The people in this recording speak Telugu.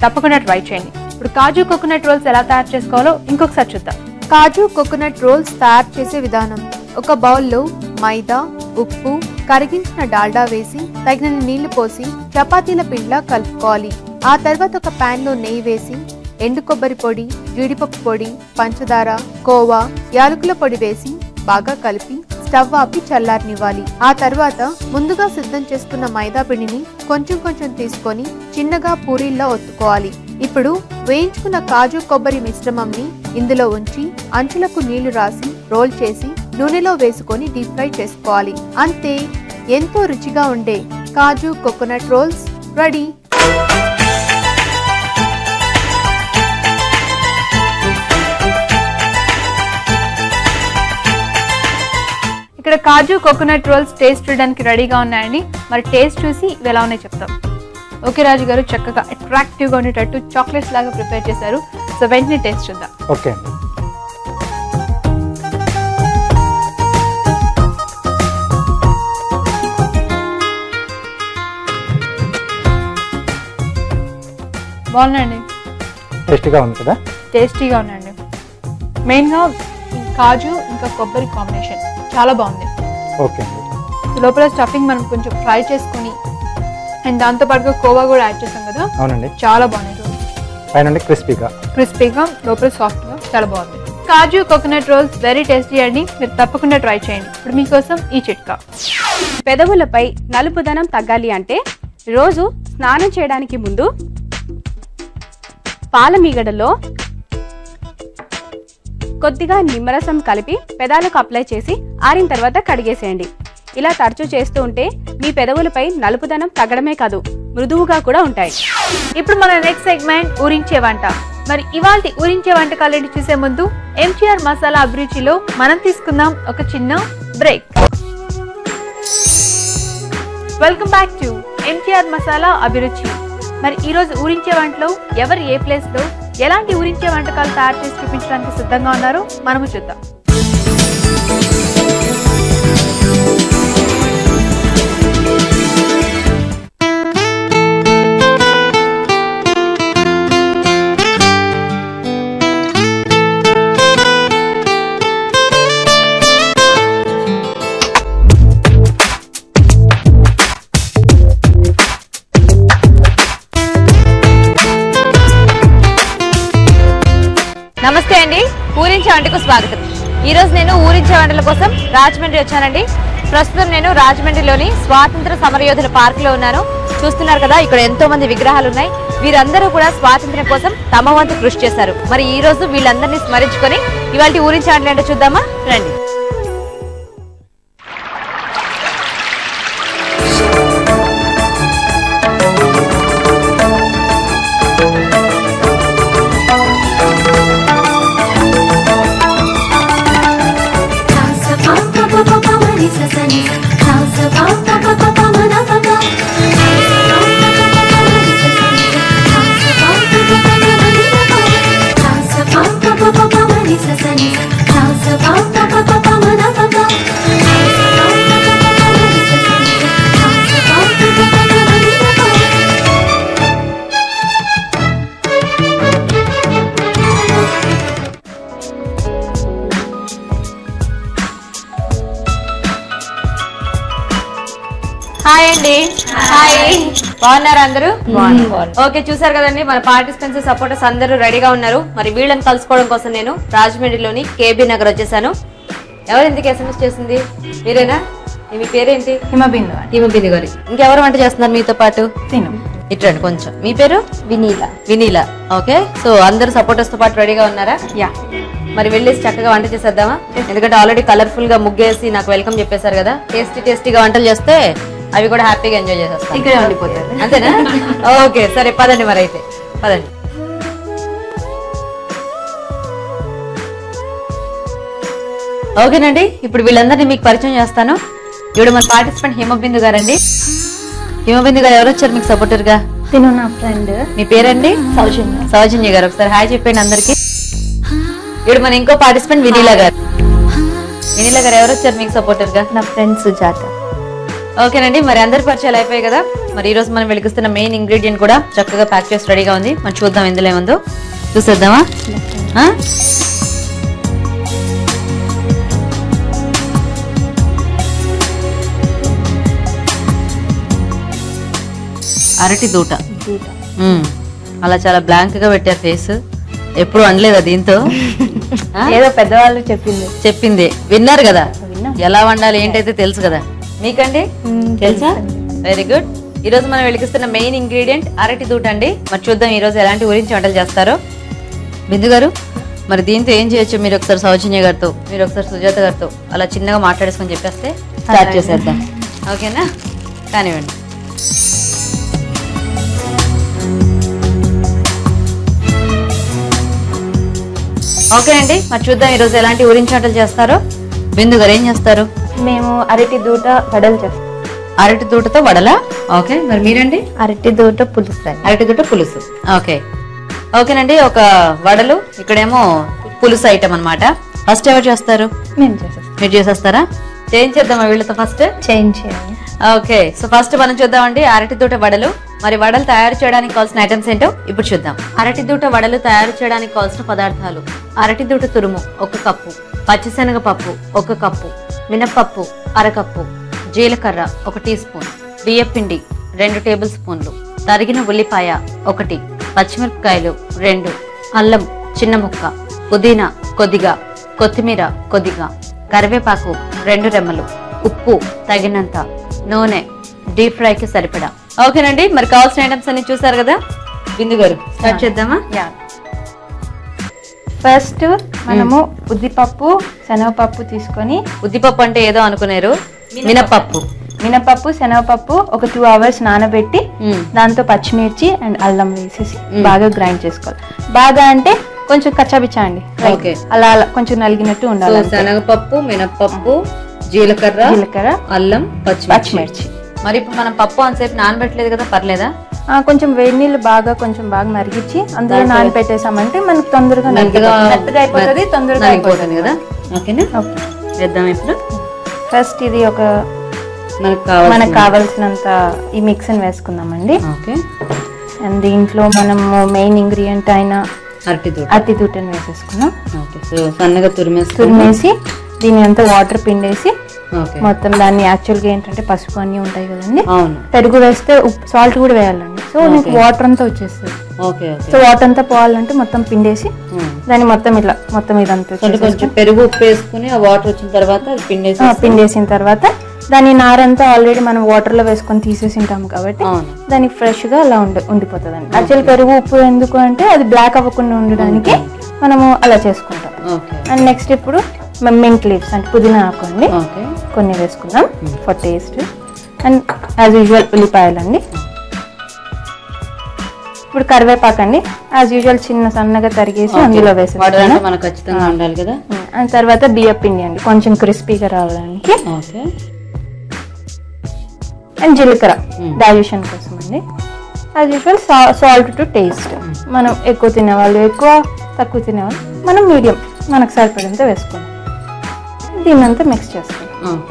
తప్పకుండా ట్రై చేయండి. ఇప్పుడు కాజు కోకోనట్ రోల్స్ ఎలా తయారు చేసుకోవాలో ఇంకొకసారి చూద్దాం. కాజు కోకోనట్ రోల్స్ తయారు చేసే విధానం. ఒక బౌల్లో మైదా, ఉప్పు, కరిగించిన డాల్డా వేసి తగినన్ని నీళ్లు పోసి చపాతీల పిండిలా కలుపుకోవాలి. ఆ తర్వాత ఒక పాన్ లో నెయ్యి వేసి ఎండు కొబ్బరి పొడి, జీడిపప్పు పొడి, పంచదార, కోవా, యాలకుల పొడి వేసి బాగా కలిపి స్టవ్ ఆపి చల్లారనివ్వాలి. ఆ తర్వాత ముందుగా సిద్ధం చేసుకున్న మైదా పిండిని కొంచెం కొంచెం తీసుకొని చిన్నగా పూరీల్లో ఒత్తుకోవాలి. ఇప్పుడు వేయించుకున్న కాజు కొబ్బరి మిశ్రమంని ఇందులో ఉంచి అంచులకు నీళ్లు రాసి రోల్ చేసి నూనెలో వేసుకొని డీప్ ఫ్రై చేసుకోవాలి. అంతే, ఎంతో రుచిగా ఉండే కాజు కోకోనట్ రోల్స్ రెడీ. ఇక్కడ కాజు కోకోనట్ రోల్స్ టేస్ట్ చూడడానికి రెడీగా ఉన్నాయండి. మరి టేస్ట్ చూసి ఇవి ఎలా ఉన్నాయో చెప్తాం. ఓకే రాజు గారు, చక్కగా అట్రాక్టివ్ గా ఉండేటట్టు చాక్లెట్స్ లాగా ప్రిపేర్ చేశారు. సో వెంటనే టేస్ట్ చూద్దాం. ఓకే అండి. బాగున్నాయండి, టేస్టీగా ఉంది కదా? టేస్టీగా ఉన్నాయండి. మెయిన్గా కాజు ఇంకా కొబ్బరి కాంబినేషన్ చాలా బాగుంది. ఓకే అండి. లోపల స్టఫింగ్ మనం కొంచెం ఫ్రై చేసుకుని అండ్ దాంతో పాటుగా కోవా కూడా యాడ్ చేసాం కదా. అవునండి, చాలా బాగుంది. పైన క్రిస్పీగా లోపల సాఫ్ట్ గా చాలా బాగుంది. కాజు కోకోనట్ రోల్స్ వెరీ టేస్టీ అండి, మీరు తప్పకుండా ట్రై చేయండి. ఇప్పుడు మీకోసం ఈ చిట్కా. పెదవులపై నలుపుదనం తగ్గాలి అంటే రోజు స్నానం చేయడానికి ముందు పాల మీగడలో కొద్దిగా నిమ్మరసం కలిపి పెదాలకు అప్లై చేసి ఆరిన తర్వాత కడిగేసేయండి. ఇలా తరచూ చేస్తూ ఉంటే మీ పెదవులపై నలుపుదనం తగ్గడమే కాదు, మృదువుగా కూడా ఉంటాయి. ఇప్పుడు మన నెక్స్ట్ సెగ్మెంట్ ఊరించే వంట. మరి ఇవాల్టి ఊరించే వంటకాలని చూసే ముందు ఎంటీఆర్ మసాలా అభిరుచిలో మనం తీసుకుందాం ఒక చిన్న break. Welcome back to MTR masala అభిరుచి. మరి ఈ రోజు ఊరించే వంటలో ఎవరు ఏ ప్లేస్ లో ఎలాంటి ఊరించే వంటకాలు తయారు చేసి చూపించడానికి సిద్ధంగా ఉన్నారో మనము చూద్దాం. నమస్తే అండి, ఊరించే వంటకు స్వాగతం. ఈ రోజు నేను ఊరించే వంటల కోసం రాజమండ్రి వచ్చానండి. ప్రస్తుతం నేను రాజమండ్రిలోని స్వాతంత్ర సమరయోధుల పార్క్ లో ఉన్నాను. చూస్తున్నారు కదా, ఇక్కడ ఎంతో మంది విగ్రహాలు ఉన్నాయి. వీరందరూ కూడా స్వాతంత్ర్యం కోసం తమ వంతు కృషి చేశారు. మరి ఈ రోజు వీళ్ళందరినీ స్మరించుకొని ఇవాళ ఊరించే వంటలు ఏంటో చూద్దామా, రండి. హాయ్ అండి. హాయ్, బాగున్నారా అందరూ? ఓకే, చూసారు కదండి, మన పార్టిసిపెంట్స్ సపోర్టర్స్ అందరూ రెడీగా ఉన్నారు. మరి వీళ్ళని కలుసుకోవడం కోసం నేను రాజమండ్రిలోని కేబీ నగర్ వచ్చేసాను. ఎవరు ఇందుకు SMS చేసింది? మీరేనా? మీ పేరేంటి? హిమబిందు గారు. ఇంకెవరు వంట చేస్తున్నారు మీతో పాటు? ఇట్రండి కొంచెం. మీ పేరు? వినీలా. ఓకే, సో అందరు సపోర్టర్స్ తో పాటు రెడీగా ఉన్నారా? యా. మరి వెళ్ళేసి చక్కగా వంట చేసేద్దామా? ఎందుకంటే ఆల్రెడీ కలర్ఫుల్ గా ముగ్గేసి నాకు వెల్కమ్ చెప్పేశారు కదా. టేస్టీగా వంటలు చేస్తే అవి కూడా హ్యాపీగా ఎంజాయ్ చేసేస్తాం. ఇక్కడే ఉండిపోతారు, అంతేనా? ఓకే, సరే పదండి. మరి అయితే పదండి. ఓకేనండి, ఇప్పుడు వీళ్ళందరినీ మీకు పరిచయం చేస్తాను. ఇప్పుడు మన పార్టిసిపెంట్ హిమబిందు గారండి. హిమబిందు గారు ఎవరు వచ్చారు మీకు సపోర్టర్ గా? తిను నా ఫ్రెండ్. మీ పేరండి? సౌజన్య గారు. ఒకసారి హాయ్ చెప్పండి అందరికి. ఇప్పుడు మన ఇంకో పార్టిసిపెంట్ వినీలా గారు. వినీలా గారు ఎవరు వచ్చారు మీకు సపోర్టర్ గా? నా ఫ్రెండ్ సుజాత. ఓకేనండి, మరి అందరి పరిచయాలు అయిపోయాయి కదా. మరి ఈ రోజు మనం వెలిగిస్తున్న మెయిన్ ఇంగ్రీడియంట్ కూడా చక్కగా ప్యాక్ చేసి రెడీగా ఉంది. మరి చూద్దాం ఇందులో ఏముందో, చూసేద్దామా? అరటి దూట. అలా చాలా బ్లాంక్ గా పెట్టారు ఫేస్. ఎప్పుడు అనలేదా దీంతో? ఏదో పెద్దవాళ్ళు చెప్పింది విన్నారు కదా, ఎలా వండాలి ఏంటైతే తెలుసు కదా. మీకండి తెలుసా? Very good. ఈ రోజు మనం వెలిగిస్తున్న మెయిన్ ఇంగ్రీడియంట్ అరటి దూట అండి. మరి చూద్దాం ఈ రోజు ఎలాంటి ఊరించి వంటలు చేస్తారో. బిందు గారు, మరి దీంతో ఏం చేయొచ్చు? మీరు ఒకసారి సౌజన్య గారితో, మీరు ఒకసారి సుజాత గారితో అలా చిన్నగా మాట్లాడేసుకొని చెప్పేస్తే స్టార్ట్ చేసేద్దాం. ఓకేనా? కానివ్వండి. ఓకే అండి, మరి చూద్దాం ఈ రోజు ఎలాంటి ఊరించి వంటలు చేస్తారో. బిందు గారు ఏం చేస్తారు? మేము అరటి దూట వడలు చేస్తాం. అరటి దూటతో వడలా? ఓకే. మరి మీరండి? అరటి దూట పులుసు. అరటి దూట పులుసు. ఓకే. ఓకేనండి, ఒక వడలు, ఇక్కడేమో పులుసు ఐటమ్ అన్నమాట. ఫస్ట్ ఎవరు చేస్తారు? మీరు చేసేస్తారా? చేయించేద్దామా వీళ్ళతో ఫస్ట్? చేయించేయండి. ఓకే, సో ఫస్ట్ మనం చూద్దామండి అరటి దూట వడలు. మరి వడలు తయారు చేయడానికి కావాల్సిన ఐటమ్స్ ఏంటో ఇప్పుడు చూద్దాం. అరటి దూట వడలు తయారు చేయడానికి కావాల్సిన పదార్థాలు: అరటి దూట తురుము 1 కప్పు, పచ్చిశనగపప్పు 1 కప్పు, మినపప్పు 1/2 కప్పు, జీలకర్ర 1 టీ స్పూన్, బియ్యపిండి 2 టేబుల్ స్పూన్లు, తరిగిన ఉల్లిపాయ 1, పచ్చిమిరపకాయలు 2, అల్లం చిన్న ముక్క, పుదీనా కొద్దిగా, కొత్తిమీర కొద్దిగా, కరివేపాకు 2 రెమ్మలు, ఉప్పు తగినంత, నూనె డీప్ ఫ్రైకి సరిపడా. ఓకేనండి, మరి కావాల్సిన ఐటమ్స్ అన్ని చూసారు కదా. బిందు గారు స్టార్ట్ చేద్దామా? ఫస్ట్ మనము ఉద్దిపప్పు శనగపప్పు తీసుకొని, ఉద్దిపప్పు అంటే ఏదో అనుకున్నారు, మినపప్పు. మినపప్పు శనగపప్పు ఒక 2 hours నానబెట్టి దాంతో పచ్చిమిర్చి అండ్ అల్లం వేసేసి బాగా గ్రైండ్ చేసుకోవాలి. బాగా అంటే కొంచెం కచ్చాబిచ్చా అండి, అలా అలా కొంచెం నలిగినట్టు ఉండాలి. శనగపప్పు, మినపప్పు, జీలకర్ర, అల్లం, పచ్చిమిర్చి. మరి ఇప్పుడు మనం పప్పు అంతసేపు నానబెట్టలేదు కదా, పర్లేదా? కొంచెం వేడి నీళ్ళు కొంచెం బాగా మరిగించి అందులో నానబెట్టేసామంటే మనకు తొందరగా మెత్తగా అయిపోతుంది, తొందరగా అయిపోతుంది కదా. ఓకేనా? వేద్దాం ఇప్పుడు. ఫస్ట్ ఇది ఒక మనకు కావాల్సినంత ఈ మిక్స్ ని వేసుకుందామండి. అండ్ దీంట్లో మనము మెయిన్ ఇంగ్రీడియంట్ అయిన అరటి దూటని వేసేసుకున్నాం. సన్నగా తురిమేసి దీని అంతా వాటర్ పిండేసి మొత్తం దాన్ని యాక్చువల్గా ఏంటంటే పసుపు అన్ని ఉంటాయి కదండి, పెరుగు వేస్తే సాల్ట్ కూడా వేయాలండి. సో నీకు వాటర్ అంతా వచ్చేస్తుంది. సో వాటర్ అంతా పోవాలంటే మొత్తం పిండేసి దాన్ని మొత్తం ఇట్లా మొత్తం ఇదంతా పెరుగు ఉప్పు వేసుకుని ఆ వాటర్ వచ్చిన తర్వాత పిండేసిన తర్వాత దాని నారంతా ఆల్రెడీ మనం వాటర్ లో వేసుకొని తీసేసి ఉంటాం కాబట్టి దానికి ఫ్రెష్ గా అలా ఉండిపోతుంది అండి. యాక్చువల్ పెరుగు ఉప్పు ఎందుకు అంటే అది బ్లాక్ అవ్వకుండా ఉండడానికి మనము అలా చేసుకుంటాం. అండ్ నెక్స్ట్ ఇప్పుడు మింట్ లీవ్స్ అంటే పుదీనా ఆకు అండి, కొన్ని వేసుకుందాం for taste. And as usual ఉల్లిపాయలు అండి. ఇప్పుడు కరివేపాకు అండి, యాజ్ యూజువల్ చిన్న సన్నగా తరిగేసి అందులో వేసేస్తాను. అండ్ తర్వాత బియ్యం పిండి అండి, కొంచెం క్రిస్పీగా రావడానికి. అండ్ జీలకర్ర డైజెషన్ కోసం అండి. As usual salt to taste. మనం ఎక్కువ తినేవాళ్ళు ఎక్కువ, తక్కువ తినేవాళ్ళు మనం మీడియం, మనకు సరిపడంత వేసుకుంటాం. దీన్నంతా మిక్స్ చేస్తాం.